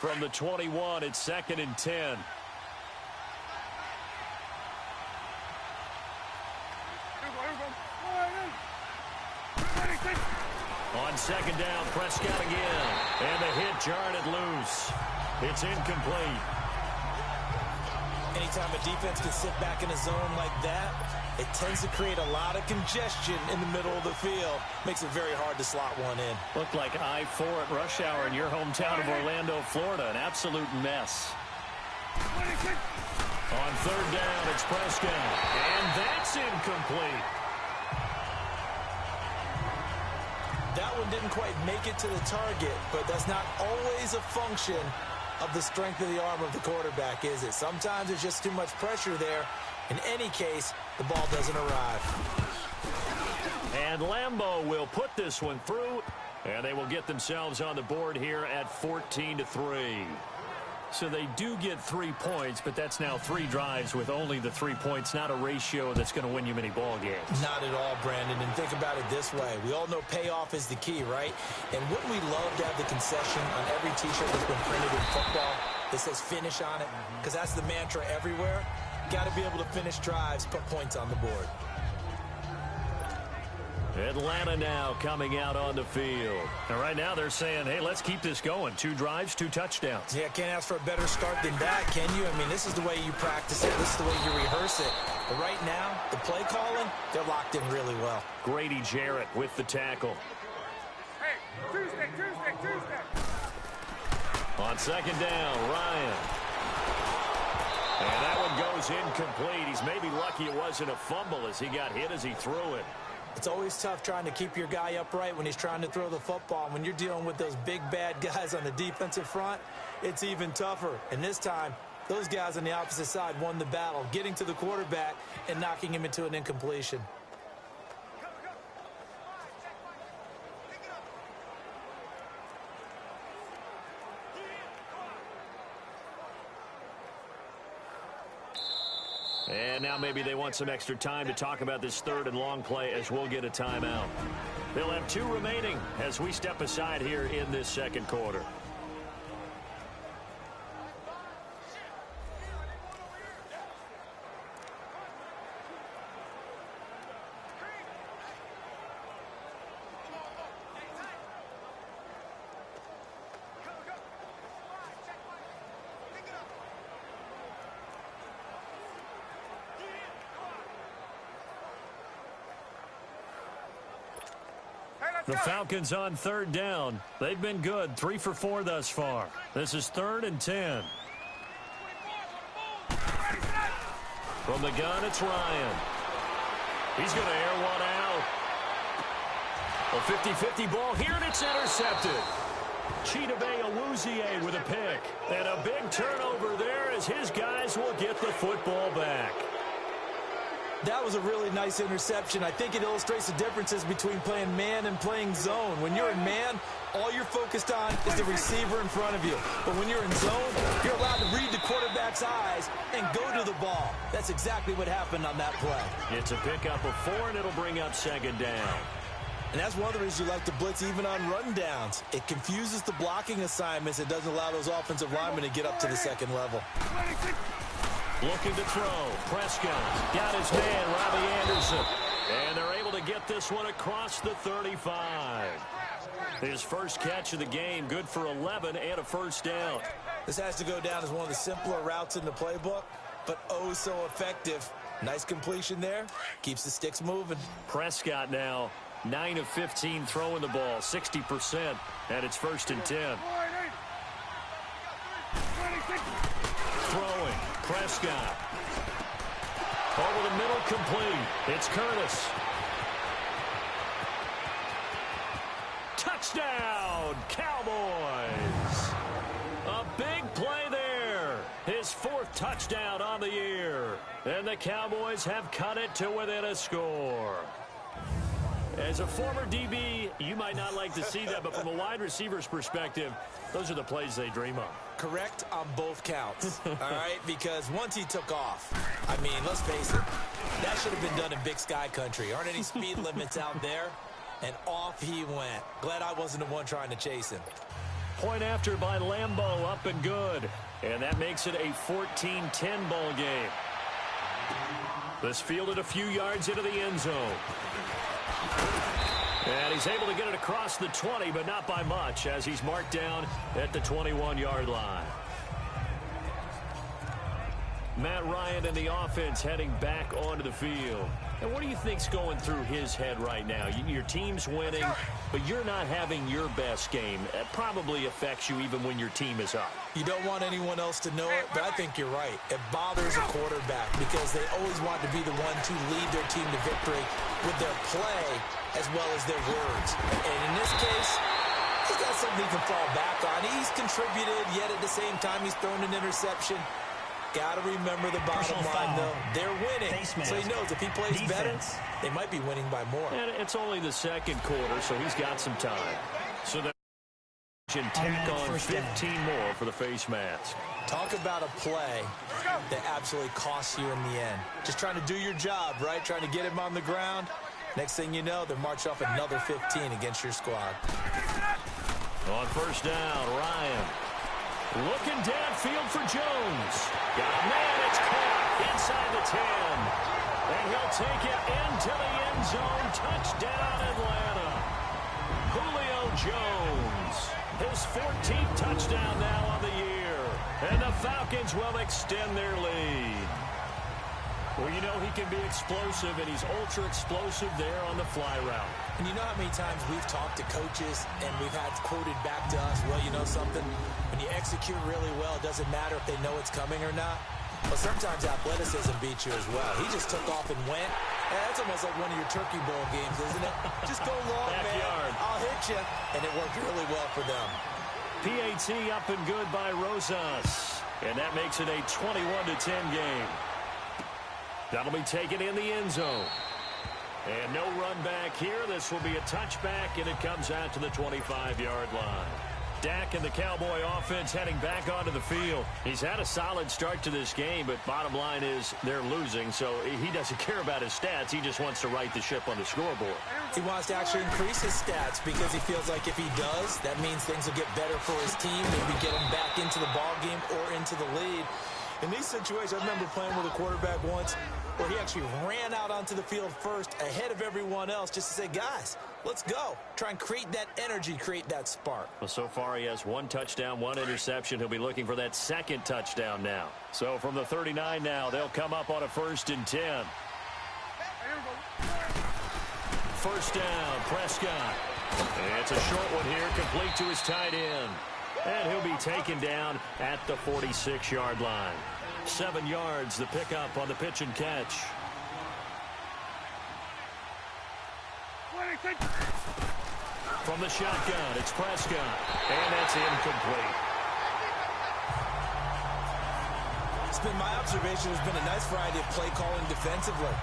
From the 21, it's 2nd and 10. On 2nd down, Prescott again. And the hit jarred it loose. It's incomplete. Anytime a defense can sit back in a zone like that, it tends to create a lot of congestion in the middle of the field. Makes it very hard to slot one in. Looked like I-4 at rush hour in your hometown of Orlando, Florida. An absolute mess. On 3rd down, it's Prescott. And that's incomplete. That one didn't quite make it to the target, but that's not always a function of the strength of the arm of the quarterback, is it? Sometimes there's just too much pressure there. In any case, the ball doesn't arrive. And Lambeau will put this one through, and they will get themselves on the board here at 14-3. So they do get 3 points, but that's now 3 drives with only the 3 points, not a ratio that's going to win you many ball games. Not at all, Brandon. And think about it this way. We all know payoff is the key, right? And wouldn't we love to have the concession on every T-shirt that's been printed in football that says finish on it? Because that's the mantra everywhere. Got to be able to finish drives, put points on the board. Atlanta now coming out on the field. And right now they're saying, hey, let's keep this going. 2 drives, 2 touchdowns. Yeah, can't ask for a better start than that, can you? I mean, this is the way you practice it. This is the way you rehearse it. But right now, the play calling, they're locked in really well. Grady Jarrett with the tackle. Hey, Tuesday. On 2nd down, Ryan. And that one goes incomplete. He's maybe lucky it wasn't a fumble as he got hit as he threw it. It's always tough trying to keep your guy upright when he's trying to throw the football. When you're dealing with those big, bad guys on the defensive front, it's even tougher. And this time, those guys on the opposite side won the battle, getting to the quarterback and knocking him into an incompletion. And now maybe they want some extra time to talk about this 3rd and long play as we'll get a timeout. They'll have 2 remaining as we step aside here in this 2nd quarter. The Falcons on 3rd down. They've been good, 3 for 4 thus far. This is 3rd and 10. From the gun, it's Ryan. He's going to air one out. A 50-50 ball here, and it's intercepted. Chidobe Awuzie with a pick. And a big turnover there as his guys will get the football back. That was a really nice interception. I think it illustrates the differences between playing man and playing zone. When you're in man, all you're focused on is the receiver in front of you. But when you're in zone, you're allowed to read the quarterback's eyes and go to the ball. That's exactly what happened on that play. It's a pickup of 4, and it'll bring up 2nd down. And that's one of the reasons you like to blitz even on rundowns. It confuses the blocking assignments. It doesn't allow those offensive linemen to get up to the 2nd level. Looking to throw. Prescott got his man, Robbie Anderson. And they're able to get this one across the 35. His first catch of the game, good for 11 and a 1st down. This has to go down as one of the simpler routes in the playbook, but oh so effective. Nice completion there. Keeps the sticks moving. Prescott now 9 of 15 throwing the ball, 60%, and it's 1st and 10. Throwing. Prescott. Over the middle, complete. It's Curtis. Touchdown, Cowboys. A big play there. His 4th touchdown on the year. And the Cowboys have cut it to within a score. As a former DB, you might not like to see that, but from a wide receiver's perspective, those are the plays they dream of. Correct on both counts, all right? Because once he took off, I mean, let's face it, that should have been done in Big Sky Country. Aren't any speed limits out there? And off he went. Glad I wasn't the one trying to chase him. Point after by Lambeau, up and good. And that makes it a 14-10 ball game. This fielded a few yards into the end zone. And he's able to get it across the 20, but not by much, as he's marked down at the 21-yard line. Matt Ryan and the offense heading back onto the field. And what do you think's going through his head right now? Your team's winning, but you're not having your best game. It probably affects you even when your team is up. You don't want anyone else to know it, but I think you're right. It bothers a quarterback because they always want to be the one to lead their team to victory with their play as well as their words. And in this case, he's got something he can fall back on. He's contributed, yet at the same time he's thrown an interception. Got to remember the bottom line, though. They're winning, so he knows if he plays better, they might be winning by more. And it's only the second quarter, so he's got some time. So that tack on 15 more for the face mask. Talk about a play that absolutely costs you in the end. Just trying to do your job, right? Trying to get him on the ground. Next thing you know, they march off another 15 against your squad. On first down, Ryan. Looking downfield for Jones. Got a man, it's caught inside the 10. And he'll take it into the end zone. Touchdown, Atlanta. Julio Jones. His 14th touchdown now on the year. And the Falcons will extend their lead. Well, you know he can be explosive, and he's ultra-explosive there on the fly route. And you know how many times we've talked to coaches and we've had quoted back to us, well, you know something? When you execute really well, it doesn't matter if they know it's coming or not. Well, sometimes athleticism beats you as well. He just took off and went. That's almost like one of your Turkey Bowl games, isn't it? Just go long, man. I'll hit you. And it worked really well for them. PAT up and good by Rosas. And that makes it a 21-10 game. That'll be taken in the end zone. And no run back here. This will be a touchback, and it comes out to the 25-yard line. Dak and the Cowboy offense heading back onto the field. He's had a solid start to this game, but bottom line is they're losing, so he doesn't care about his stats. He just wants to right the ship on the scoreboard. He wants to actually increase his stats because he feels like if he does, that means things will get better for his team, maybe get him back into the ball game or into the lead. In these situations, I remember playing with a quarterback once where he actually ran out onto the field first ahead of everyone else just to say, guys, let's go. Try and create that energy, create that spark. Well, so far he has one touchdown, one interception. He'll be looking for that second touchdown now. So from the 39 now, they'll come up on a 1st and 10. First down, Prescott. It's a short one here, complete to his tight end. And he'll be taken down at the 46-yard line. 7 yards, the pickup on the pitch and catch. From the shotgun, it's Prescott. And that's incomplete. It's been my observation. There's been a nice variety of play calling defensively.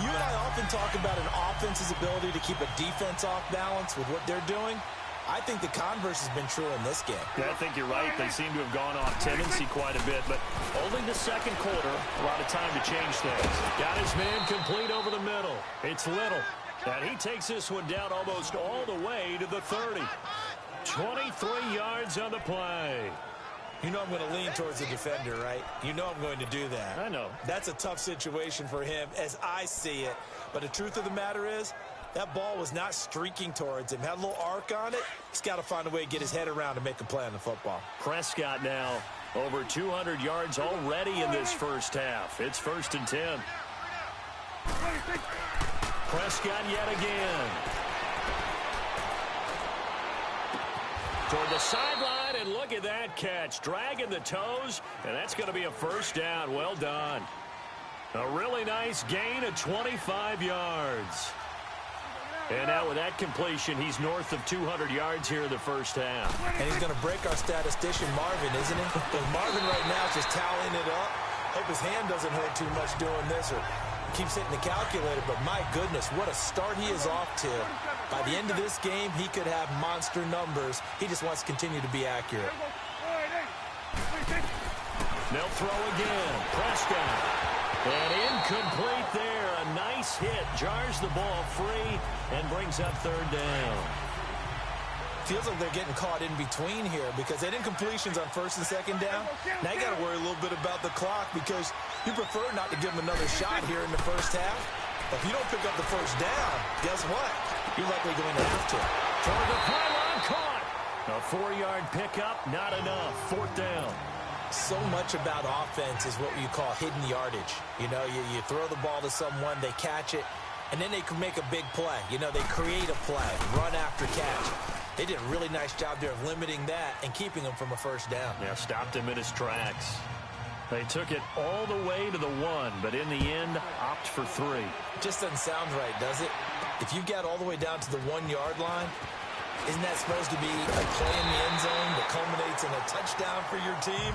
You and I often talk about an offense's ability to keep a defense off balance with what they're doing. I think the converse has been true in this game. Yeah, I think you're right. They seem to have gone off tendency quite a bit, but only the second quarter, a lot of time to change things. Got his man complete over the middle. It's Little. And he takes this one down almost all the way to the 30. 23 yards on the play. You know I'm going to lean towards the defender, right? You know I'm going to do that. I know. That's a tough situation for him as I see it. But the truth of the matter is, that ball was not streaking towards him. Had a little arc on it. He's got to find a way to get his head around and make a play on the football. Prescott now over 200 yards already in this first half. It's 1st and 10. Prescott yet again. Toward the sideline, and look at that catch. Dragging the toes, and that's going to be a first down. Well done. A really nice gain of 25 yards. And now with that completion, he's north of 200 yards here in the first half. And he's going to break our statistician, Marvin, isn't he? Because Marvin right now is just tallying it up. Hope his hand doesn't hurt too much doing this or keeps hitting the calculator. But my goodness, what a start he is off to. By the end of this game, he could have monster numbers. He just wants to continue to be accurate. They'll throw again. Prescott. And incomplete there. A nice hit. Jars the ball free and brings up 3rd down. Feels like they're getting caught in between here because they didn't completions on first and second down. Now you got to worry a little bit about the clock because you prefer not to give them another shot here in the first half. But if you don't pick up the first down, guess what? You're likely going to have to. Toward the pylon, caught. A 4-yard pickup, not enough. Fourth down. So much about offense is what you call hidden yardage. You know, you throw the ball to someone, they catch it, and then they can make a big play. You know, they create a play, run after catch. They did a really nice job there of limiting that and keeping him from a first down. Yeah, stopped him in his tracks. They took it all the way to the 1, but in the end, opt for 3. Just doesn't sound right, does it? If you get all the way down to the 1-yard line, isn't that supposed to be a play in the end zone that culminates in a touchdown for your team?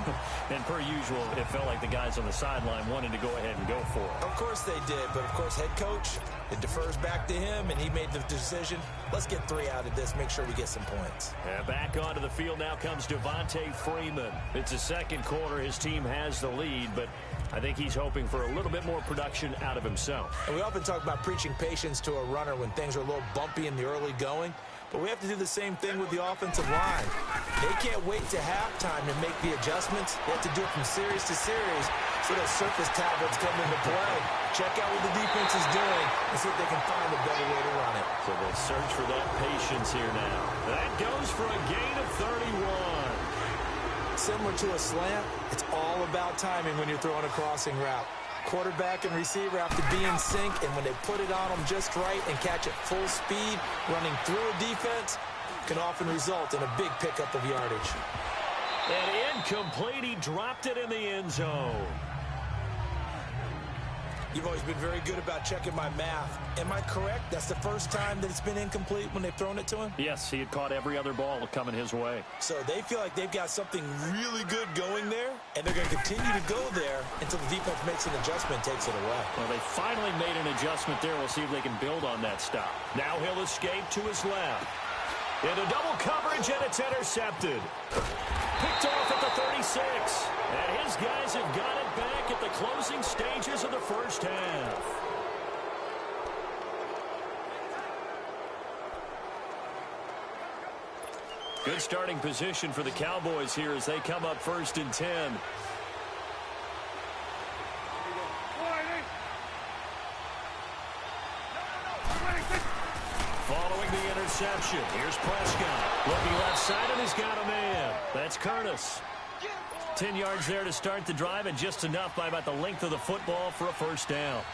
And per usual, it felt like the guys on the sideline wanted to go ahead and go for it. Of course they did, but of course head coach, it defers back to him, and he made the decision. Let's get 3 out of this, make sure we get some points. And back onto the field now comes Devontae Freeman. It's the second quarter. His team has the lead, but I think he's hoping for a little bit more production out of himself. And we often talk about preaching patience to a runner when things are a little bumpy in the early going. But we have to do the same thing with the offensive line. They can't wait to halftime to make the adjustments. They have to do it from series to series so those surface tablets come into play. Check out what the defense is doing and see if they can find a better way to run it. So they'll search for that patience here now. That goes for a gain of 31. Similar to a slant, it's all about timing when you're throwing a crossing route. Quarterback and receiver have to be in sync, and when they put it on them just right and catch it full speed, running through a defense can often result in a big pickup of yardage. And incomplete. He dropped it in the end zone. You've always been very good about checking my math. Am I correct? That's the first time that it's been incomplete when they've thrown it to him? Yes, he had caught every other ball coming his way. So they feel like they've got something really good going there, and they're going to continue to go there until the defense makes an adjustment and takes it away. Well, they finally made an adjustment there. We'll see if they can build on that stop. Now he'll escape to his left. Into double coverage, and it's intercepted. Picked off at the 36. And his guys have got it back at the closing stages of the first half. Good starting position for the Cowboys here as they come up 1st and 10. Following the interception, here's Prescott. Looking left side, and he's got a man. That's Curtis. 10 yards there to start the drive, and just enough by about the length of the football for a first down.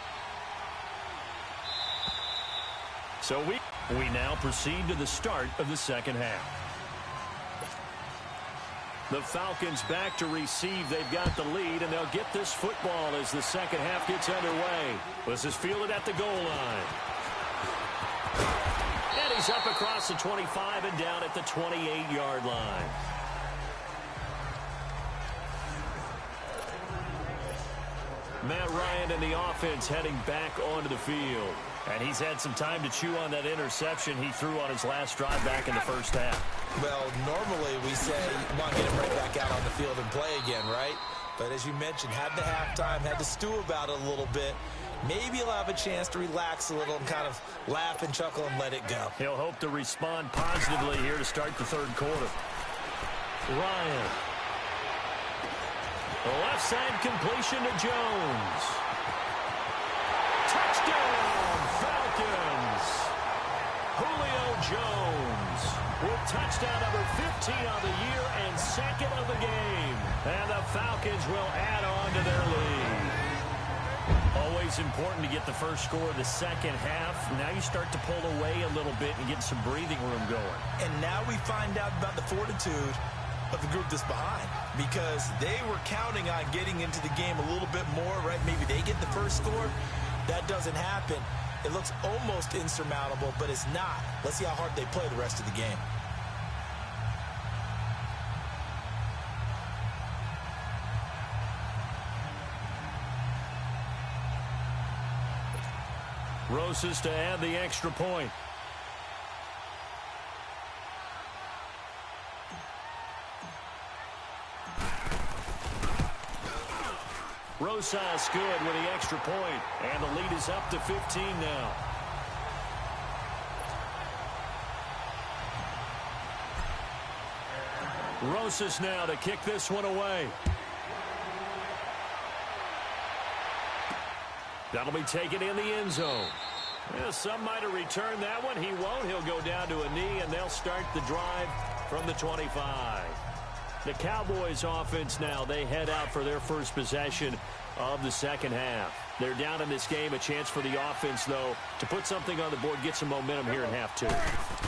So we now proceed to the start of the second half. The Falcons back to receive. They've got the lead, and they'll get this football as the second half gets underway. This is fielded at the goal line. And he's up across the 25 and down at the 28-yard line. Matt Ryan and the offense heading back onto the field. And he's had some time to chew on that interception he threw on his last drive back in the first half. Well, normally we say, come on, get him right back out on the field and play again, right? But as you mentioned, had the halftime, had to stew about it a little bit. Maybe he'll have a chance to relax a little and kind of laugh and chuckle and let it go. He'll hope to respond positively here to start the third quarter. Ryan. The left side completion to Jones. Touchdown, Falcons. Julio Jones with touchdown number 15 on the year and second of the game. And the Falcons will add on to their lead. Always important to get the first score of the second half. Now you start to pull away a little bit and get some breathing room going. And now we find out about the fortitude of the group that's behind, because they were counting on getting into the game a little bit more, right? Maybe they get the first score. That doesn't happen. It looks almost insurmountable, but it's not. Let's see how hard they play the rest of the game. Rosas to add the extra point. Rosas good with the extra point, and the lead is up to 15 now. Rosas now to kick this one away. That'll be taken in the end zone. Yeah, some might have returned that one. He won't. He'll go down to a knee, and they'll start the drive from the 25. The Cowboys offense now, they head out for their first possession of the second half. They're down in this game. A chance for the offense, though, to put something on the board, get some momentum here in half two.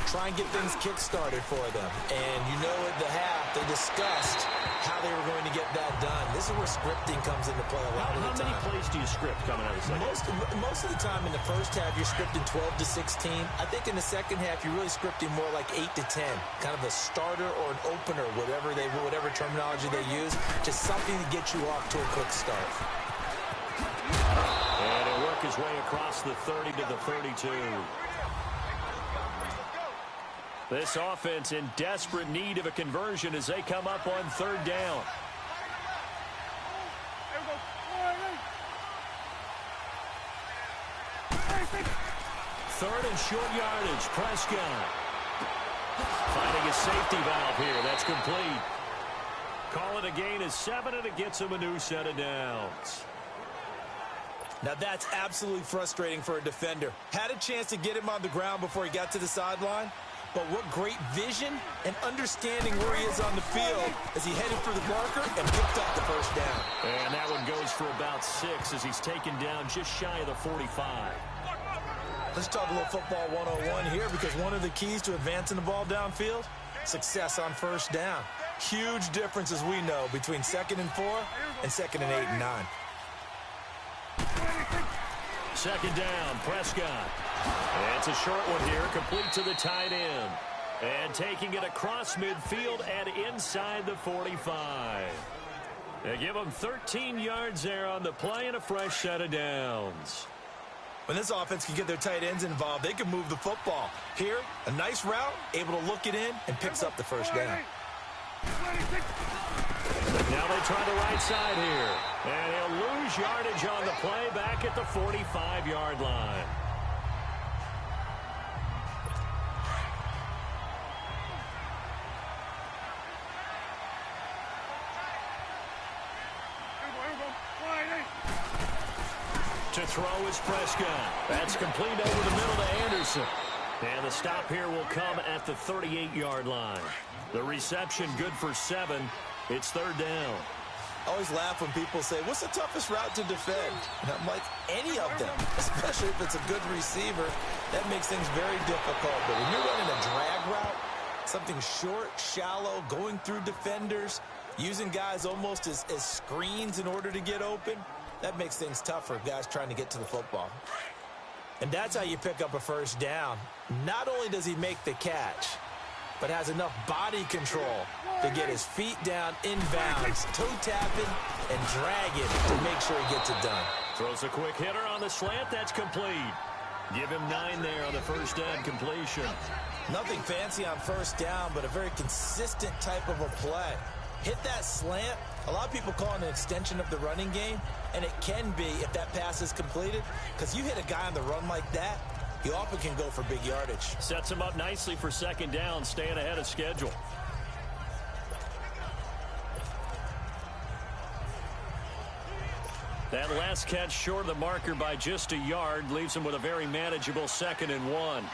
Try and get things kick-started for them. And you know at the half, they discussed how they were going to get that done. This is where scripting comes into play a lot of the time. How many plays do you script coming out of the second? Most of the time in the first half, you're scripting 12 to 16. I think in the second half, you're really scripting more like 8 to 10. Kind of a starter or an opener, whatever terminology they use. Just something to get you off to a quick start. And he'll work his way across the 30 to the 32. This offense in desperate need of a conversion as they come up on third down. Third and short yardage. Prescott finding a safety valve here. That's complete. Call it a gain of 7, and it gets him a new set of downs. Now that's absolutely frustrating for a defender. Had a chance to get him on the ground before he got to the sideline, but what great vision and understanding where he is on the field as he headed for the marker and picked up the first down. And that one goes for about 6 as he's taken down just shy of the 45. Let's talk a little football 101 here, because one of the keys to advancing the ball downfield, success on first down. Huge difference, as we know, between 2nd and 4 and 2nd and 8 and 9. Second down, Prescott. It's a short one here, complete to the tight end. And taking it across midfield and inside the 45. They give him 13 yards there on the play and a fresh set of downs. When this offense can get their tight ends involved, they can move the football. Here, a nice route, able to look it in, and picks up the first down. Now they try the right side here. And he'll lose yardage on the play back at the 45-yard line. To throw is Prescott. That's complete over the middle to Anderson. And the stop here will come at the 38-yard line. The reception good for 7. It's third down. I always laugh when people say, what's the toughest route to defend? And I'm like, any of them, especially if it's a good receiver. That makes things very difficult. But when you're running a drag route, something short, shallow, going through defenders, using guys almost as screens in order to get open, that makes things tough for guys trying to get to the football. And that's how you pick up a first down. Not only does he make the catch, but has enough body control to get his feet down inbounds, toe tapping, and dragging to make sure he gets it done. Throws a quick hitter on the slant. That's complete. Give him 9 there on the first down completion. Nothing fancy on first down, but a very consistent type of a play. Hit that slant. A lot of people call it an extension of the running game, and it can be if that pass is completed, because you hit a guy on the run like that, he often can go for big yardage. Sets him up nicely for second down, staying ahead of schedule. That last catch short of the marker by just a yard leaves him with a very manageable 2nd and 1.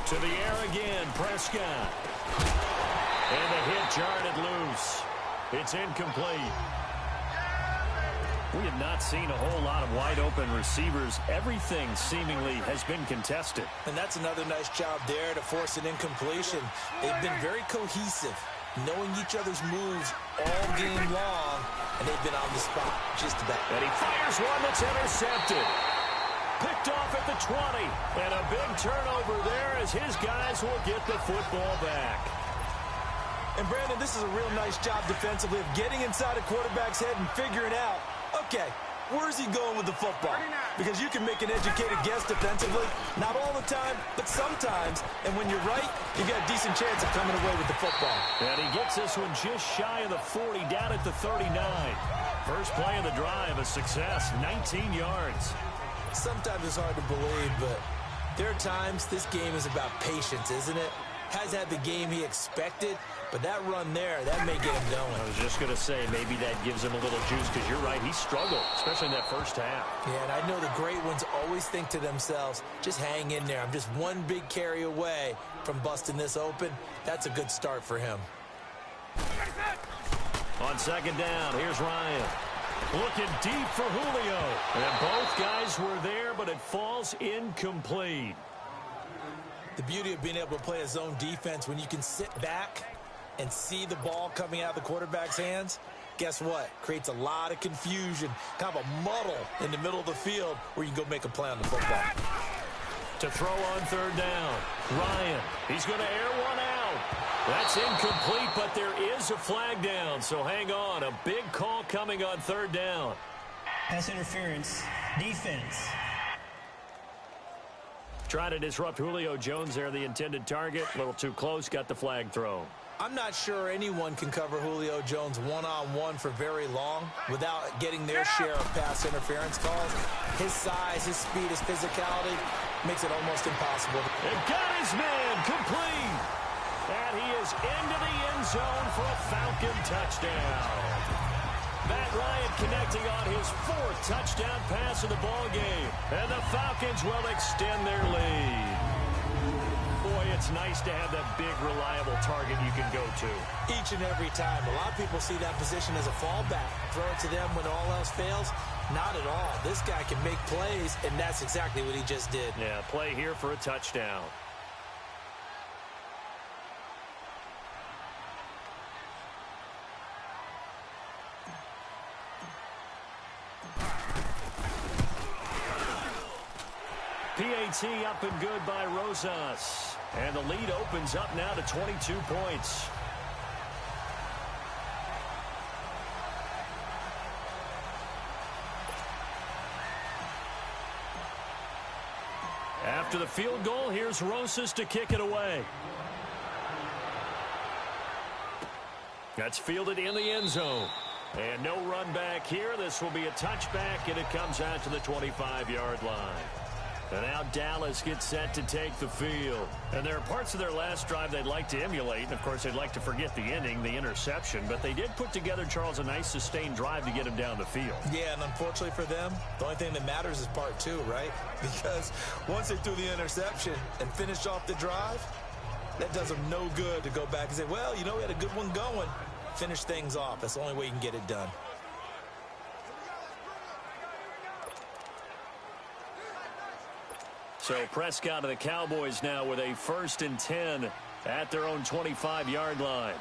To the air again, Prescott. And the hit jarred it loose. It's incomplete. We have not seen a whole lot of wide-open receivers. Everything seemingly has been contested. And that's another nice job there to force an incompletion. They've been very cohesive, knowing each other's moves all game long, and they've been on the spot just about. And he fires one that's intercepted. Picked off at the 20. And a big turnover there as his guys will get the football back. And, Brandon, this is a real nice job defensively of getting inside a quarterback's head and figuring out, okay, where's he going with the football? Because you can make an educated guess defensively. Not all the time, but sometimes. And when you're right, you got a decent chance of coming away with the football. And he gets this one just shy of the 40, down at the 39. First play of the drive, a success, 19 yards. Sometimes it's hard to believe, but There are times this game is about patience, isn't it? Has had the game he expected, but that run there, that may get him going. I was just going to say, maybe that gives him a little juice, because you're right, he struggled, especially in that first half. Yeah, and I know the great ones always think to themselves, just hang in there. I'm just one big carry away from busting this open. That's a good start for him. On second down, here's Ryan. Looking deep for Julio. And both guys were there, but it falls incomplete. The beauty of being able to play a zone defense when you can sit back and see the ball coming out of the quarterback's hands, guess what? Creates a lot of confusion, kind of a muddle in the middle of the field where you can go make a play on the football. To throw on third down, Ryan. He's going to air one out. That's incomplete, but there is a flag down, so hang on. A big call coming on third down. Pass interference, defense. Trying to disrupt Julio Jones there, the intended target. A little too close, got the flag thrown. I'm not sure anyone can cover Julio Jones one-on-one for very long without getting their share of pass interference calls. His size, his speed, his physicality makes it almost impossible. And got his man complete. And he is into the end zone for a Falcon touchdown. Matt Ryan connecting on his fourth touchdown pass of the ball game. And the Falcons will extend their lead. Boy, it's nice to have that big, reliable target you can go to. Each and every time. A lot of people see that position as a fallback. Throw it to them when all else fails. Not at all. This guy can make plays, and that's exactly what he just did. Yeah, play here for a touchdown. PAT up and good by Rosas. And the lead opens up now to 22 points. After the field goal, here's Rosas to kick it away. That's fielded in the end zone. And no run back here. This will be a touchback, and it comes out to the 25-yard line. And now Dallas gets set to take the field. And there are parts of their last drive they'd like to emulate. And, of course, they'd like to forget the ending, the interception. But they did put together, Charles, a nice sustained drive to get him down the field. Yeah, and unfortunately for them, the only thing that matters is part two, right? Because once they threw the interception and finished off the drive, that does them no good to go back and say, well, you know, we had a good one going. Finish things off. That's the only way you can get it done. So Prescott and the Cowboys now with a 1st and 10 at their own 25-yard line.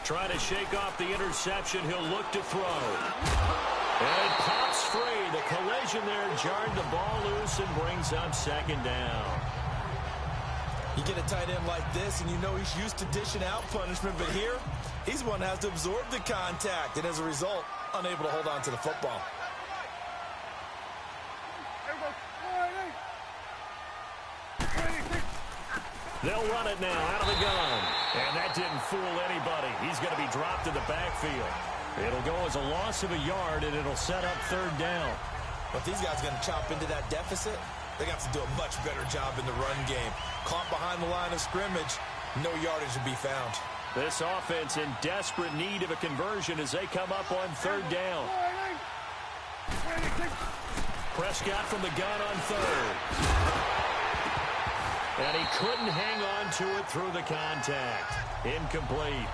Trying to shake off the interception. He'll look to throw. And it pops free. The collision there jarred the ball loose and brings up second down. You get a tight end like this, and you know he's used to dishing out punishment, but here, he's one that has to absorb the contact, and as a result, unable to hold on to the football. They'll run it now out of the gun. And that didn't fool anybody. He's going to be dropped in the backfield. It'll go as a loss of a yard, and it'll set up third down. But these guys are going to chop into that deficit. They're going to have to do a much better job in the run game. Caught behind the line of scrimmage, no yardage to be found. This offense in desperate need of a conversion as they come up on third down. Prescott from the gun on third. And he couldn't hang on to it through the contact. Incomplete.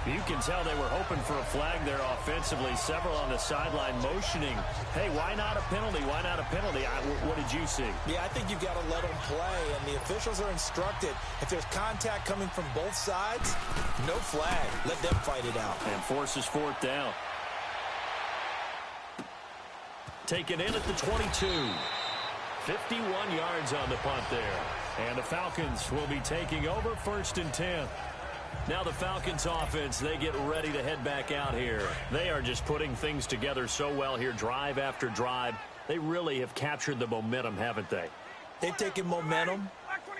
You can tell they were hoping for a flag there offensively. Several on the sideline motioning. Hey, why not a penalty? Why not a penalty? What did you see? Yeah, I think you've got to let them play, and the officials are instructed. If there's contact coming from both sides, no flag. Let them fight it out. And forces fourth down. Taken in at the 22. 51 yards on the punt there. And the Falcons will be taking over 1st and 10. Now the Falcons offense, they get ready to head back out here. They are just putting things together so well here, drive after drive. They really have captured the momentum, haven't they? They've taken momentum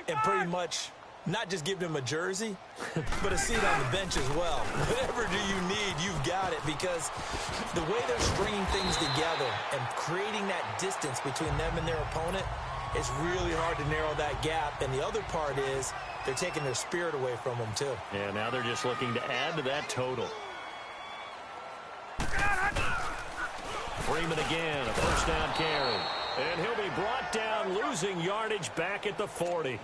and pretty much Not just giving him a jersey, but a seat on the bench as well. Whatever do you need, you've got it, because the way they're stringing things together and creating that distance between them and their opponent, it's really hard to narrow that gap. And the other part is they're taking their spirit away from them, too. Yeah, now they're just looking to add to that total. Freeman again, a first down carry. And he'll be brought down, losing yardage back at the 40.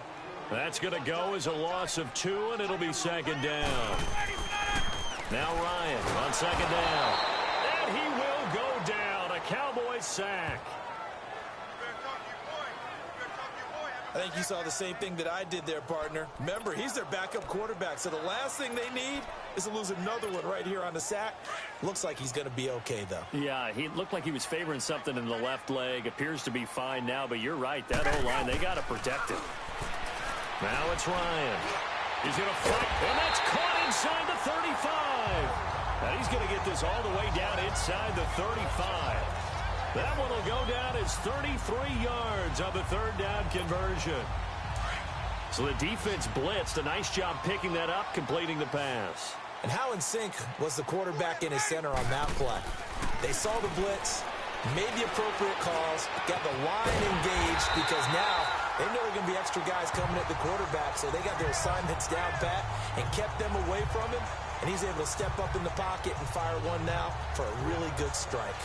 That's going to go as a loss of 2, and it'll be second down. Now Ryan on second down. And he will go down. A Cowboys sack. I think you saw the same thing that I did there, partner. Remember, he's their backup quarterback, so the last thing they need is to lose another one right here on the sack. Looks like he's going to be okay, though. Yeah, he looked like he was favoring something in the left leg. Appears to be fine now, but you're right. That O-line, they got to protect it. Now it's Ryan. He's going to fight, and that's caught inside the 35. Now he's going to get this all the way down inside the 35. That one will go down as 33 yards on the third down conversion. So the defense blitzed. A nice job picking that up, completing the pass. And how in sync was the quarterback and his center on that play? They saw the blitz, made the appropriate calls, got the line engaged, because now they know there are going to be extra guys coming at the quarterback, so they got their assignments down pat and kept them away from him, and he's able to step up in the pocket and fire one now for a really good strike.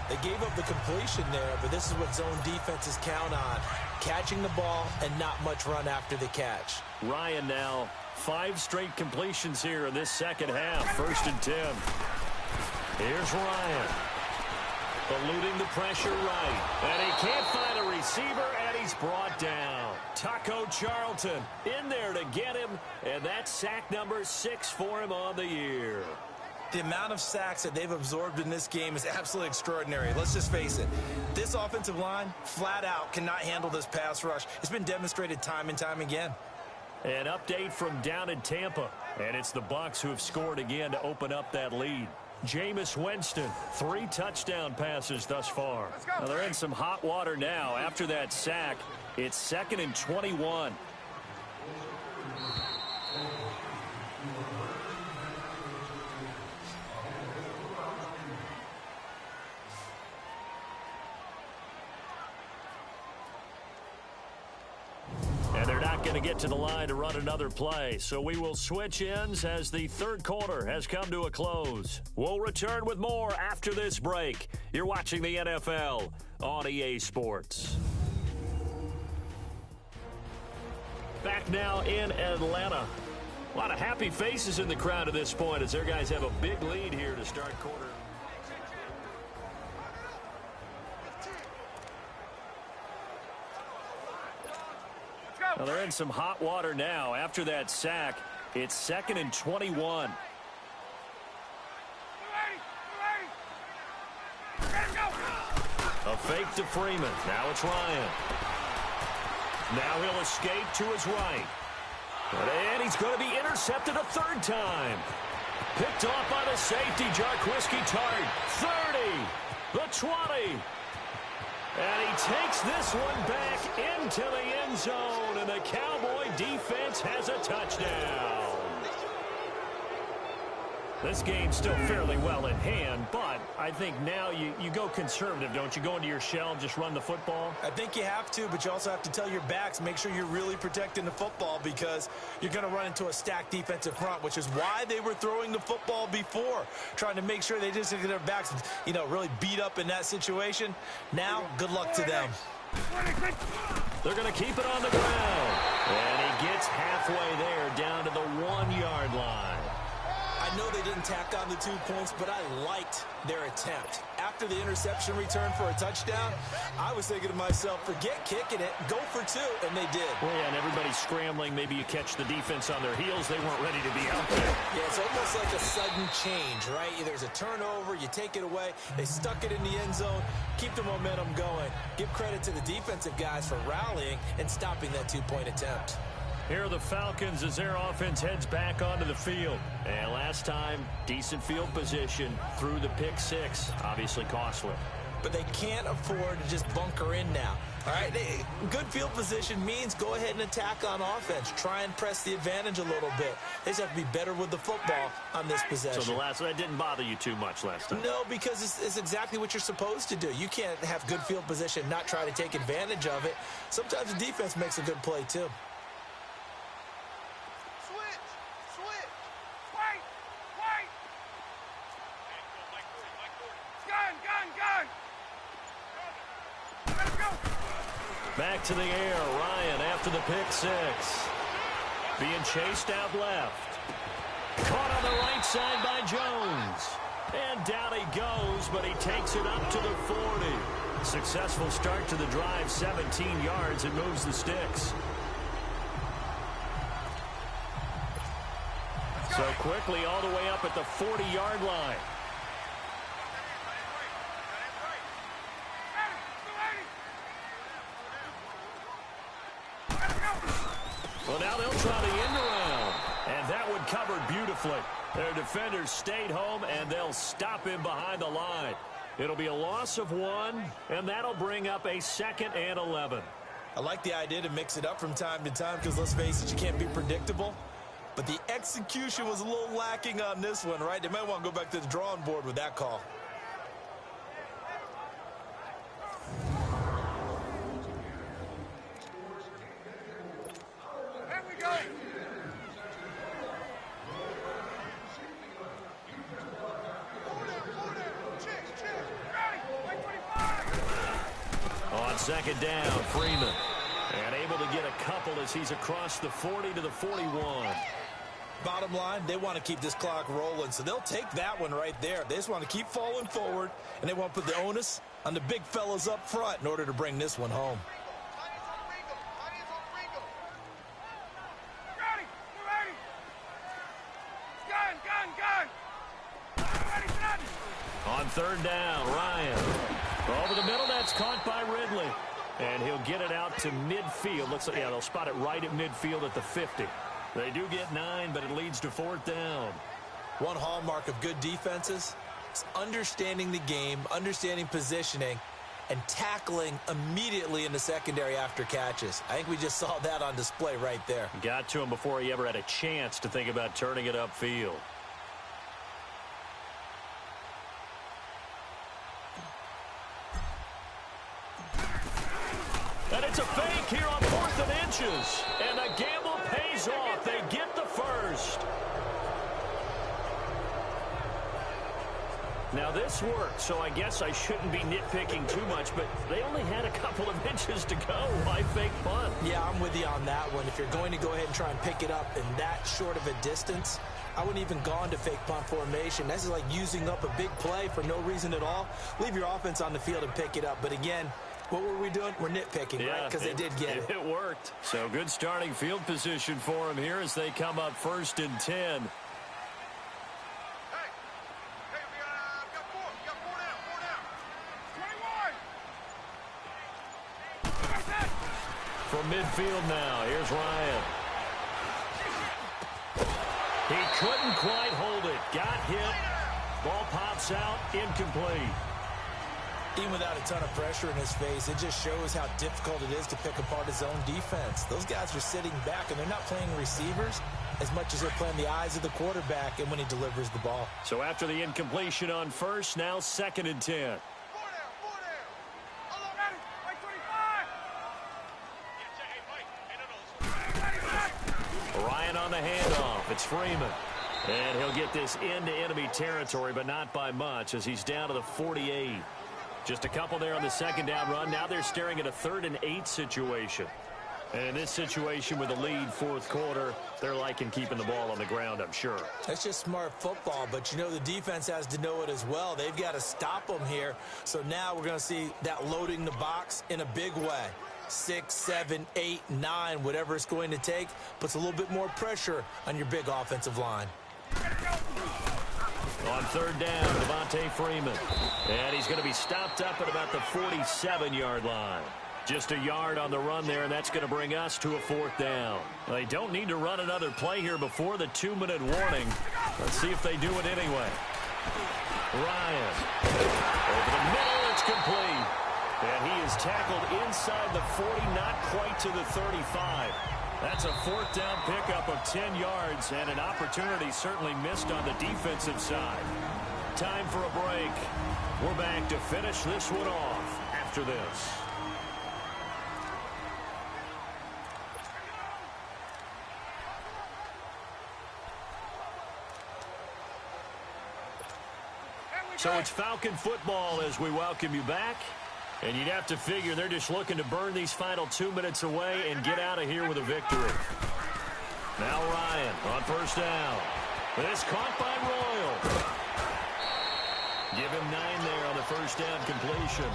They gave up the completion there, but this is what zone defenses count on, catching the ball and not much run after the catch. Ryan now, 5 straight completions here in this second half, 1st and 10. Here's Ryan. Eluding the pressure right. And he can't find a receiver, and he's brought down. Taco Charlton in there to get him, and that's sack number 6 for him on the year. The amount of sacks that they've absorbed in this game is absolutely extraordinary. Let's just face it. This offensive line, flat out, cannot handle this pass rush. It's been demonstrated time and time again. An update from down in Tampa. And it's the Bucs who have scored again to open up that lead. Jameis Winston, 3 touchdown passes thus far. Now they're in some hot water now. After that sack, it's 2nd and 21. Going to get to the line to run another play, so we will switch ends as the third quarter has come to a close. We'll return with more after this break. You're watching the NFL on EA Sports. Back now in Atlanta. A lot of happy faces in the crowd at this point as their guys have a big lead here to start quarter. Well, they're in some hot water now. After that sack, it's 2nd and 21. A fake to Freeman. Now it's Ryan. Now he'll escape to his right. And he's going to be intercepted a 3rd time. Picked off by the safety, Jarquiski Tart. 30, the 20. And he takes this one back into the end zone, and the Cowboy defense has a touchdown. This game's still fairly well in hand, but I think now you go conservative, don't you? Go into your shell and just run the football? I think you have to, but you also have to tell your backs, make sure you're really protecting the football, because you're going to run into a stacked defensive front, which is why they were throwing the football before, trying to make sure they just get their backs, really beat up in that situation. Now, good luck to them. They're going to keep it on the ground. And he gets halfway there, down to the 1-yard line. I know they didn't tack on the 2 points, but I liked their attempt. After the interception return for a touchdown, I was thinking to myself, forget kicking it, go for 2, and they did. Well, yeah, and everybody's scrambling. Maybe you catch the defense on their heels. They weren't ready to be out there. Yeah, it's almost like a sudden change, right? There's a turnover, you take it away, they stuck it in the end zone, keep the momentum going. Give credit to the defensive guys for rallying and stopping that 2-point attempt. Here are the Falcons as their offense heads back onto the field. And last time, decent field position through the pick 6. Obviously costly. But they can't afford to just bunker in now. All right, good field position means go ahead and attack on offense. Try and press the advantage a little bit. They just have to be better with the football on this possession. So that didn't bother you too much last time? No, because it's exactly what you're supposed to do. You can't have good field position and not try to take advantage of it. Sometimes the defense makes a good play, too. Back to the air, Ryan after the pick six. Being chased out left. Caught on the right side by Jones. And down he goes, but he takes it up to the 40. Successful start to the drive, 17 yards, and moves the sticks. So quickly all the way up at the 40-yard line. Well, now they'll try the end around, and that one covered beautifully. Their defenders stayed home, and they'll stop him behind the line. It'll be a loss of 1, and that'll bring up a 2nd and 11. I like the idea to mix it up from time to time because, let's face it, you can't be predictable. But the execution was a little lacking on this one, right? They might want to go back to the drawing board with that call. Second down, Freeman. And able to get a couple as he's across the 40 to the 41. Bottom line, they want to keep this clock rolling, so they'll take that one right there. They just want to keep falling forward, and they want to put the onus on the big fellas up front in order to bring this one home. On third down, Ryan. Over the middle, that's caught by Ridley. And he'll get it out to midfield. Looks like, yeah, they'll spot it right at midfield at the 50. They do get 9, but it leads to 4th down. One hallmark of good defenses is understanding the game, understanding positioning, and tackling immediately in the secondary after catches. I think we just saw that on display right there. Got to him before he ever had a chance to think about turning it upfield. And it's a fake here on 4th and inches. And the gamble pays off. They get the first. Now this worked, so I guess I shouldn't be nitpicking too much, but they only had a couple of inches to go. Why fake punt? Yeah, I'm with you on that one. If you're going to go ahead and try and pick it up in that short of a distance, I wouldn't even gone to fake punt formation. This is like using up a big play for no reason at all. Leave your offense on the field and pick it up. But again, what were we doing? We're nitpicking, yeah, right? Because they did get it. It worked. So good starting field position for him here as they come up 1st and 10. From midfield now, here's Ryan. He couldn't quite hold it. Got hit. Ball pops out, incomplete. Even without a ton of pressure in his face, it just shows how difficult it is to pick apart his own defense. Those guys are sitting back, and they're not playing receivers as much as they're playing the eyes of the quarterback and when he delivers the ball. So after the incompletion on first, now 2nd and 10. Ryan on the handoff. It's Freeman. And he'll get this into enemy territory, but not by much as he's down to the 48. Just a couple there on the 2nd down run. Now they're staring at a 3rd and 8 situation. And in this situation with a lead 4th quarter, they're liking keeping the ball on the ground, I'm sure. That's just smart football, but you know the defense has to know it as well. They've got to stop them here. So now we're going to see that loading the box in a big way. 6, 7, 8, 9, whatever it's going to take, puts a little bit more pressure on your big offensive line. On 3rd down, Devontae Freeman. And he's going to be stopped up at about the 47-yard line. Just a yard on the run there, and that's going to bring us to a 4th down. They don't need to run another play here before the 2-minute warning. Let's see if they do it anyway. Ryan. Over the middle, it's complete. And he is tackled inside the 40, not quite to the 35. That's a fourth down pickup of 10 yards and an opportunity certainly missed on the defensive side. Time for a break. We're back to finish this one off after this. So it's Falcon football as we welcome you back. And you'd have to figure they're just looking to burn these final 2 minutes away and get out of here with a victory. Now Ryan on first down. This caught by Royal. Give him 9 there on the first down completion.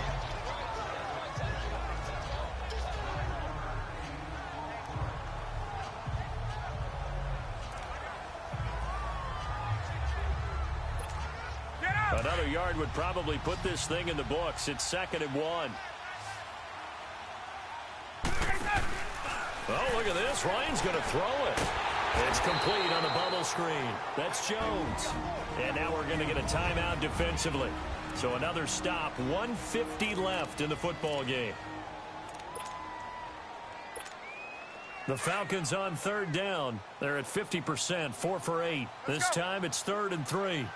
Another yard would probably put this thing in the books. It's 2nd and 1. Oh, look at this. Ryan's going to throw it. It's complete on the bubble screen. That's Jones. And now we're going to get a timeout defensively. So another stop. 1:50 left in the football game. The Falcons on third down. They're at 50%, 4 for 8. This time it's 3rd and 3.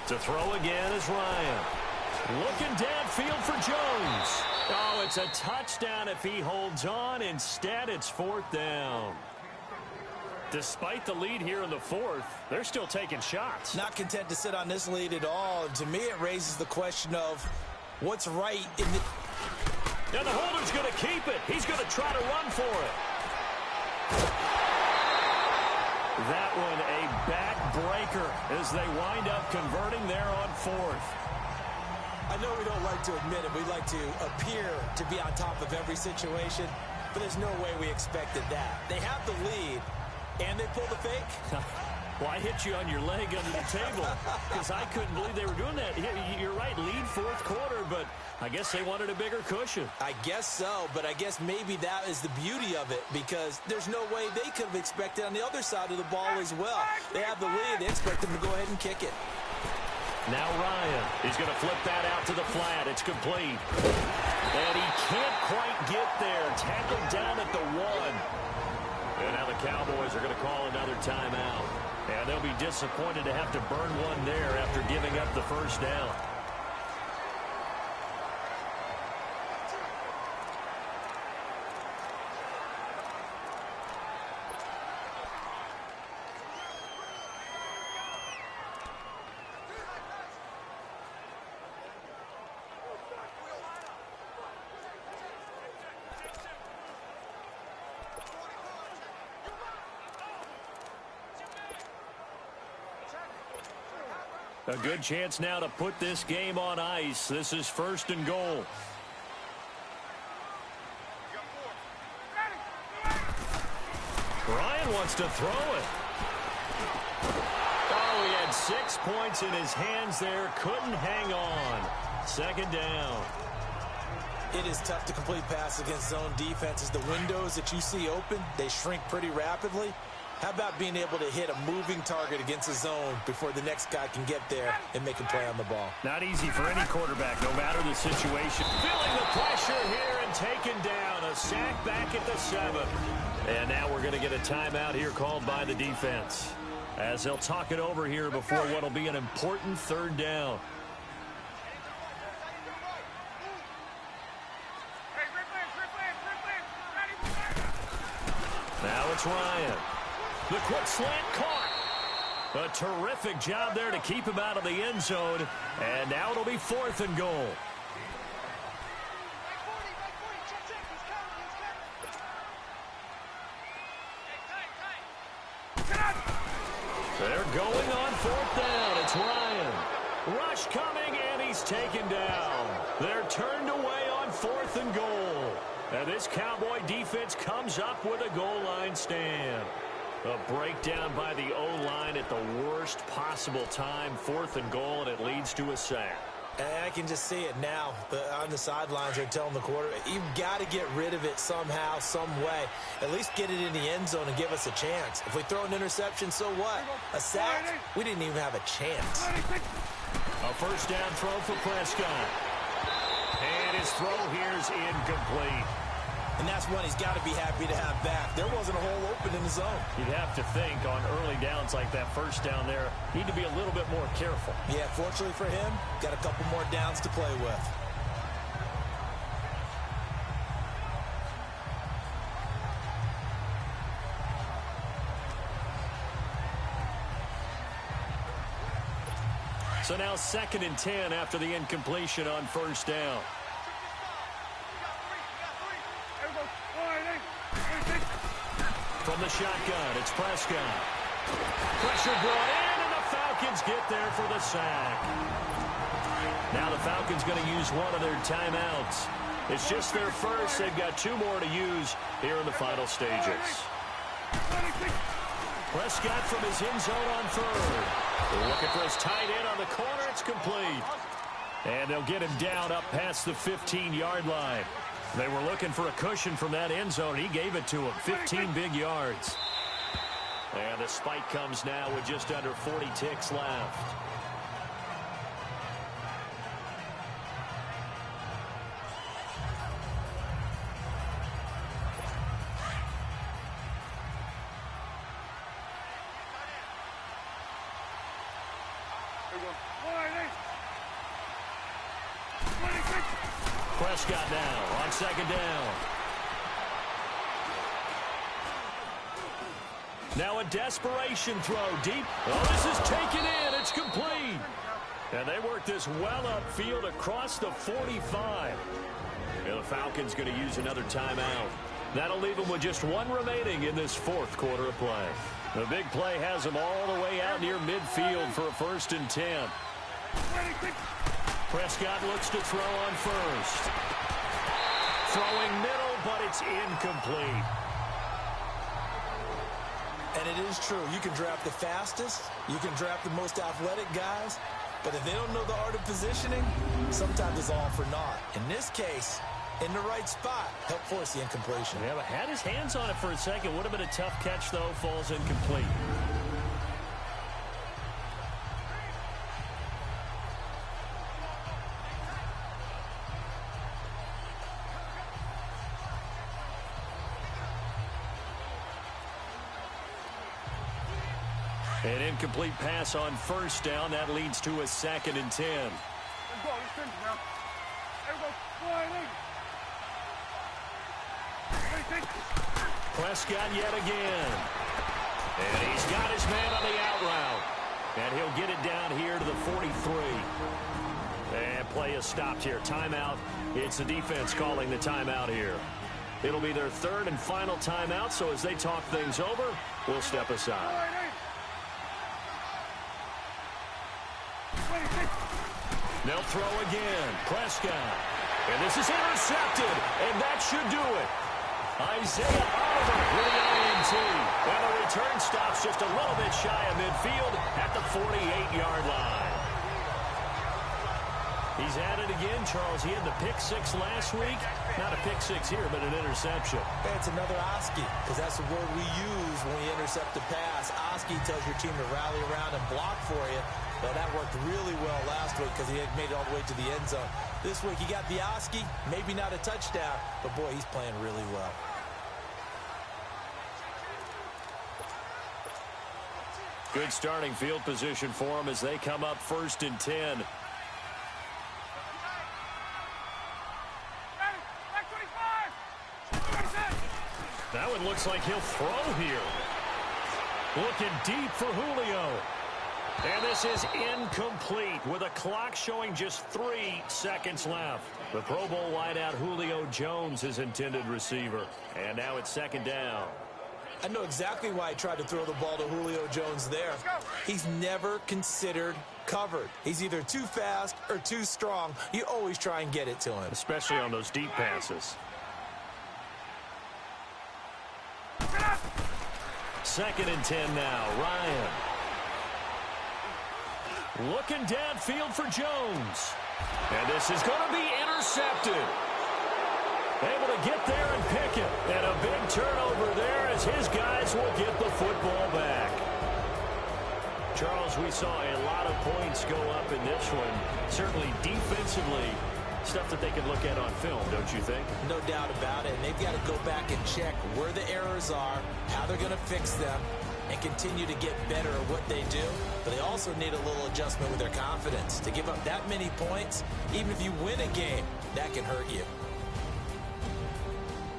To throw again is Ryan. Looking downfield for Jones. Oh, it's a touchdown if he holds on. Instead, it's 4th down. Despite the lead here in the 4th, they're still taking shots. Not content to sit on this lead at all. And to me, it raises the question of what's right in the... And the holder's going to keep it. He's going to try to run for it. That one a backbreaker as they wind up converting there on 4th. I know we don't like to admit it. We like to appear to be on top of every situation, but there's no way we expected that. They have the lead, and they pull the fake. Well, I hit you on your leg under the table because I couldn't believe they were doing that. You're right, lead 4th quarter, but I guess they wanted a bigger cushion. I guess so, but I guess maybe that is the beauty of it because there's no way they could have expected on the other side of the ball as well. They have the lead. They expect them to go ahead and kick it. Now Ryan, he's going to flip that out to the flat. It's complete. And he can't quite get there. Tackled down at the 1. And now the Cowboys are going to call another timeout. And they'll be disappointed to have to burn one there after giving up the first down. A good chance now to put this game on ice. This is 1st and goal. Ryan wants to throw it. Oh, he had 6 points in his hands there. Couldn't hang on. 2nd down. It is tough to complete pass against zone defenses. The windows that you see open, they shrink pretty rapidly. How about being able to hit a moving target against a zone before the next guy can get there and make a play on the ball? Not easy for any quarterback, no matter the situation. Feeling the pressure here and taken down. A sack back at the 7. And now we're going to get a timeout here called by the defense, as they'll talk it over here before what will be an important 3rd down. Now it's Ryan. The quick slant caught. A terrific job there to keep him out of the end zone. And now it'll be 4th and goal. They're going on 4th down. It's Ryan. Rush coming, and he's taken down. They're turned away on 4th and goal. And this Cowboy defense comes up with a goal line stand. A breakdown by the O-line at the worst possible time. 4th and goal, and it leads to a sack. And I can just see it now. On the sidelines, they're telling the quarterback, you've got to get rid of it somehow, some way. At least get it in the end zone and give us a chance. If we throw an interception, so what? A sack? We didn't even have a chance. A first down throw for Prescott. And his throw here is incomplete. And that's one he's got to be happy to have back. There wasn't a hole open in the zone. You'd have to think on early downs like that first down there, need to be a little bit more careful. Yeah, fortunately for him, got a couple more downs to play with. So now 2nd and 10 after the incompletion on first down. From the shotgun, it's Prescott. Pressure brought in, and the Falcons get there for the sack. Now the Falcons going to use one of their timeouts. It's just their first. They've got 2 more to use here in the final stages. Prescott from his end zone on 3rd. Looking for his tight end on the corner. It's complete. And they'll get him down up past the 15-yard line. They were looking for a cushion from that end zone. He gave it to him. 15 big yards. And the spike comes now with just under 40 ticks left. Prescott now on 2nd down. Now a desperation throw deep. Oh, this is taken in. It's complete. And they work this well upfield across the 45. And the Falcons going to use another timeout. That'll leave them with just 1 remaining in this 4th quarter of play. The big play has them all the way out near midfield for a 1st and 10. Prescott looks to throw on 1st. Throwing middle, but it's incomplete. And it is true. You can draft the fastest. You can draft the most athletic guys. But if they don't know the art of positioning, sometimes it's all for naught. In this case, in the right spot, helped force the incompletion. Yeah, but had his hands on it for a second. Would have been a tough catch, though. Falls incomplete. An incomplete pass on 1st down. That leads to a 2nd and 10. Prescott yet again. And he's got his man on the out route. And he'll get it down here to the 43. And play is stopped here. Timeout. It's the defense calling the timeout here. It'll be their 3rd and final timeout, so as they talk things over, we'll step aside. They'll throw again. Prescott. And this is intercepted. And that should do it. Isaiah Oliver with the INT. And the return stops just a little bit shy of midfield at the 48-yard line. He's at it again, Charles. He had the pick-6 last week. Not a pick-6 here, but an interception. It's another Oski, because that's the word we use when we intercept a pass. Oski tells your team to rally around and block for you. Well, that worked really well last week because he had made it all the way to the end zone. This week he got the Oski, maybe not a touchdown, but boy, he's playing really well. Good starting field position for him as they come up 1st and 10. That one looks like he'll throw here. Looking deep for Julio. And this is incomplete with a clock showing just 3 seconds left. The Pro Bowl wideout Julio Jones is intended receiver. And now it's 2nd down. I know exactly why he tried to throw the ball to Julio Jones there. He's never considered covered. He's either too fast or too strong. You always try and get it to him. Especially on those deep passes. 2nd and 10 now. Ryan. Looking downfield for Jones. And this is going to be intercepted. Able to get there and pick it. And a big turnover there as his guys will get the football back. Charles, we saw a lot of points go up in this one. Certainly defensively, stuff that they can look at on film, don't you think? No doubt about it. And they've got to go back and check where the errors are, how they're going to fix them, and continue to get better at what they do. But they also need a little adjustment with their confidence. To give up that many points, even if you win a game, that can hurt you.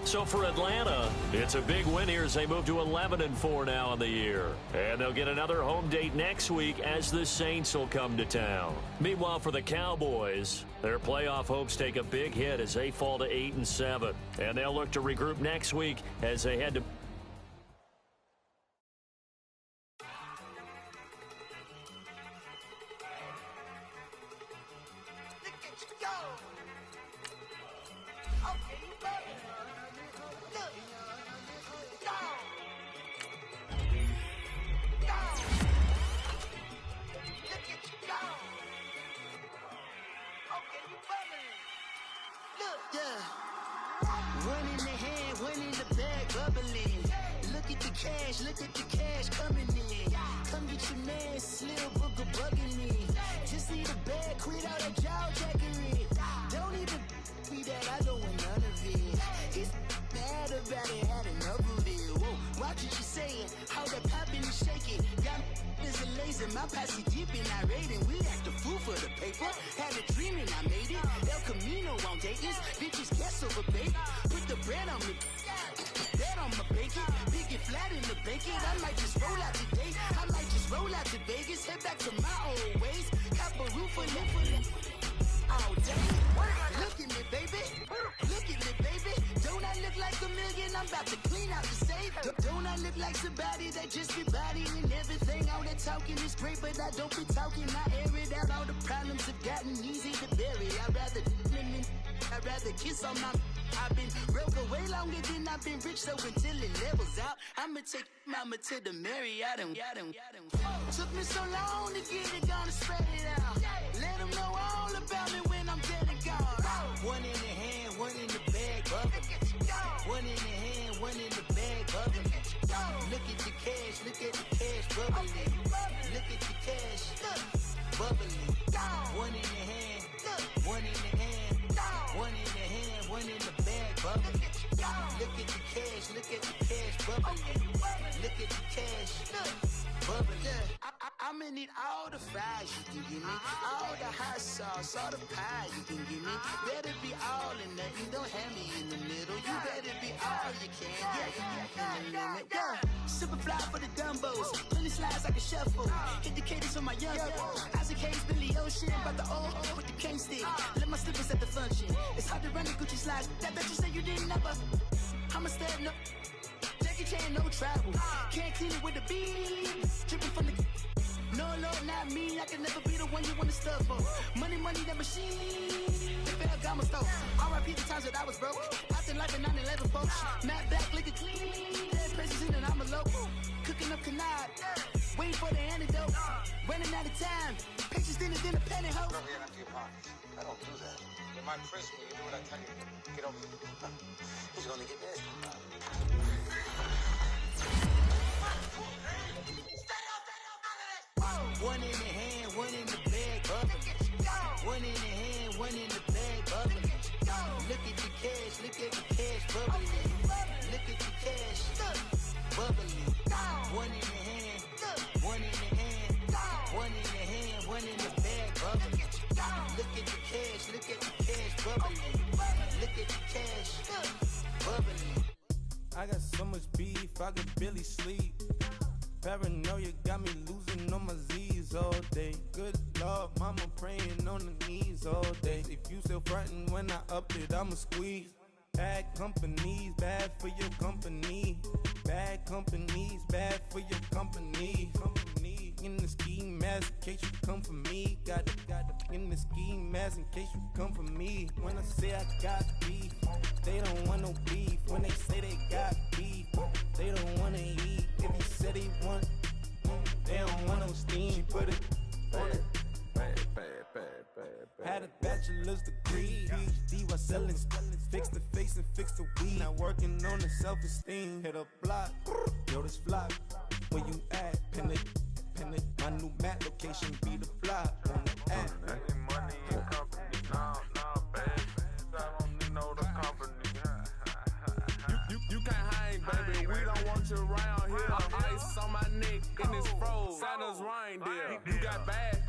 So for Atlanta, it's a big win here as they move to 11-4 now on the year. And they'll get another home date next week as the Saints will come to town. Meanwhile, for the Cowboys, their playoff hopes take a big hit as they fall to 8-7. And they'll look to regroup next week as they head to... One in the hand, one in the bag, bubbling. Look at the cash coming in. Come get your man, Slim Booker bugging me. Just see the bag, quit all that jaw jackery. Don't even be that, I don't want none of it. He's mad about it, had enough of it. Whoa, watch what you saying, how that popping and shaking. Got is a laser, my posse deep and I raiding. We act a fool for the paper, had a dream and I made it. El Camino on Dayton's, bitches guess over bait. Put the bread on me, that on my bacon. Big and flat in the bacon, I might just roll out today. I might just roll out to Vegas, head back to my old ways. Cop a roof for all day. Look at me, baby. Look at me, baby. Don't I look like a million? I'm about to clean out the safe. Don't I look like somebody that just be bodying everything? All that talking is great, but I don't be talking. I air it out. All the problems have gotten easy to bury. I'd rather kiss on my... I've been broke way longer than I've been rich, so until it levels out, I'ma take mama to the Marriott and took me so long to get it, gonna spread it out. Let them know all about me when I'm dead and gone. One in the hand, one in the bag, bubbling. One in the hand, one in the bag, bubbling. Look at the cash, bubbling. Look at the cash, bubbling. One in the hand, one in the hand, one in the hand, one in the bag, bubbling. Look at the cash, bubbling. Look at the cash, bubbling. I'ma need all the fries you can give me, all the hot sauce, all the pie you can give me. Better be all or nothing, don't have me in the middle. You better be all you can, yeah, in the limit, yeah. Super fly for the dumbos, plenty slides like a shuffle. Hit the cadence for my young Isaac Hayes, Billy Ocean, about the old with the cane stick. Let my slippers at the function. It's hard to run the Gucci slides. That bet you say you didn't never. I'ma stand up. Jackie Chan, no travel. Can't clean it with the beat. Dripping from the. No, Lord, not me. I can never be the one you want to stuff for. Money, that machine. Ferragamo stove. R.I.P. the times that I was broke. Out in life in 9/11, folks. Matte back, liquor clean. Dead presses in and I'm a local. Cooking up canard. Waiting for the antidote. Running out of time. Pictures thinner than a pantyhose. Over here, empty your pockets. I don't do that. You're my prisoner. You do what I tell you. Get over here. He's gonna get this. One in the hand, one in the bag, bubbling. One in the hand, one in the bag, bubbling. Look at the cash, bubbling. Look at the cash, bubbling. One in the hand, one in the hand, one in the hand, one in the bag, bubbling. Look at the cash, bubbling. Look at the cash, bubbling. I got so much beef, I could barely sleep. Paranoia got me losing on my Z's all day. Good Lord, mama praying on the knees all day. If you still frontin' when I up it, I'ma squeeze. Bad companies, bad for your company. Bad companies, bad for your company. Company in the ski mask in case you come for me. Got it in the ski mask in case you come for me. When I say I got beef, they don't want no beef. When they say they got beef, they don't wanna eat. If you said they want, they don't want no steam. She put it on it. Had a bachelor's degree, PhD while selling. Fix the face and fix the weed. Now working on the self-esteem. Hit a block, yo, this flock. Where you at? Pin it independent. My new map location be the fly on the app. Money and company, no, baby. I don't need no the company. You can't hang, baby. We don't want you around here. Ice on my neck and it's froze. Santa's reindeer. You got bad.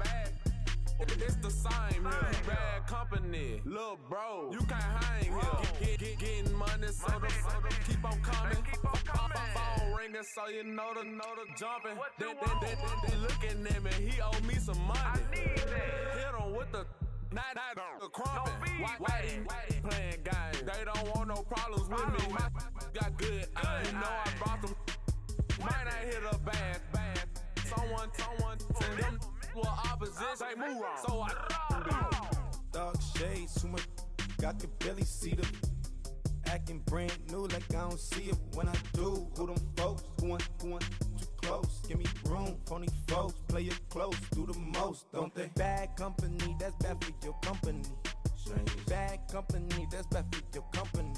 It's the same here. You bad company, little bro. You can't hang here. Getting money, so the keep on coming. Phone ringing, so you know the jumping. They looking at me. He owe me some money. Hit him with the night crumping. Why they playing games? They don't want no problems with me. My got good. You know I brought them. Might not hit a bad. Someone tell them. Well, opposition, they move wrong. So I Dark shades, too much. I can barely see them. Acting brand new like I don't see it when I do. Who them folks? Who want too close? Give me room, phony folks. Play it close, do the most, don't they? Bad company, that's bad for your company. Bad company, that's bad for your company.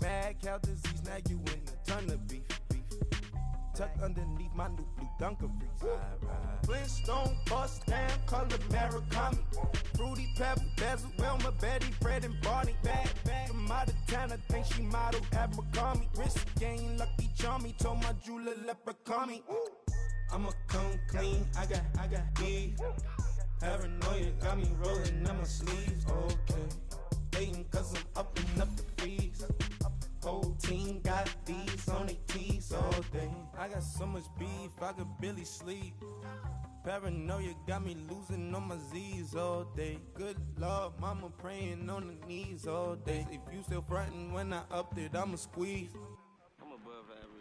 Bad cow disease, now you in a ton of beef. Tuck underneath my new blue dungarees. Flintstone bust down, color Murakami. Fruity Pebble, Bezel, Wilma, Betty, Fred, and Barney. Bad from out of town, I think she model Abercrombie. Wrist game, Lucky Charmy, told my jeweler leprechaun. I'ma come clean, I got beef. Paranoia got me rolling on my sleeves. Okay, hating cause I'm upping up the fees. Whole team got these on their tees all day. I got so much beef, I could barely sleep. Paranoia got me losing on my Z's all day. Good Lord, mama praying on the knees all day. If you still frontin' when I upped it, I'ma squeeze. I'm above average.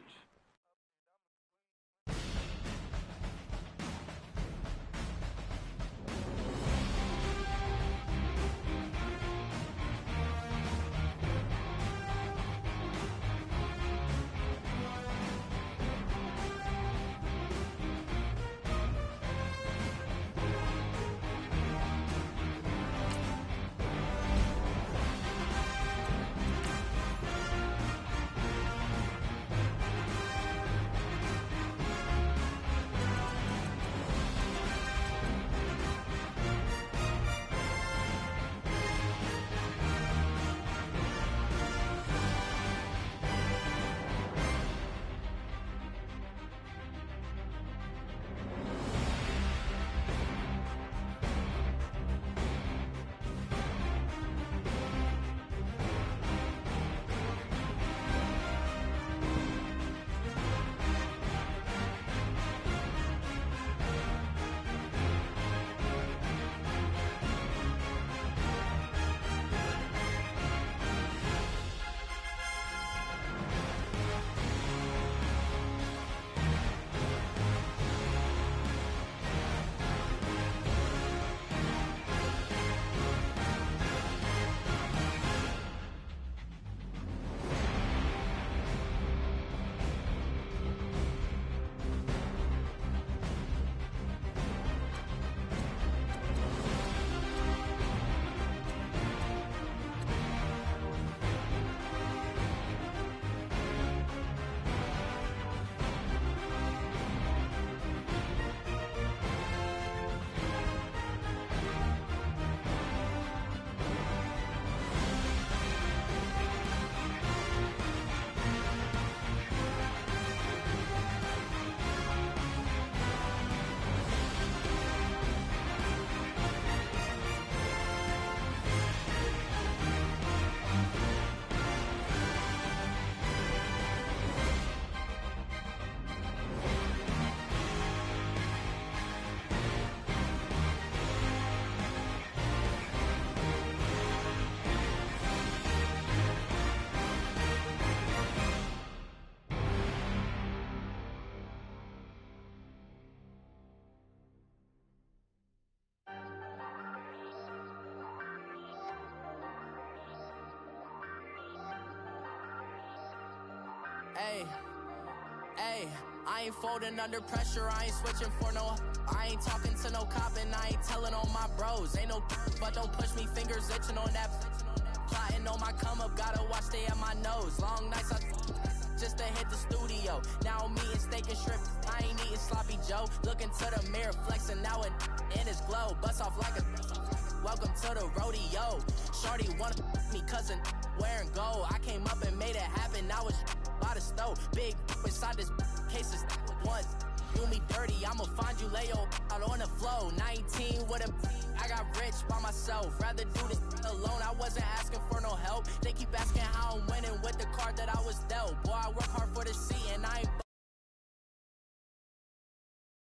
Hey, I ain't folding under pressure, I ain't switching for no. I ain't talking to no cop and I ain't telling on my bros. Ain't no but don't push me, fingers itching on that. Plotting on my come up, gotta watch stay at my nose. Long nights, just to hit the studio. Now I'm eating steak and shrimp, I ain't eating sloppy Joe. Looking to the mirror, flexing now and in his glow. Bust off like a welcome to the rodeo. Shorty wanna me cousin wearing gold. I came up and made it happen, now it's by the stove. Big inside this cases once. Do me dirty, I'ma find you lay out on the floor. 19 with a I got rich by myself. Rather do this alone, I wasn't asking for no help. They keep asking how I'm winning with the card that I was dealt. Boy, I work hard for the scene.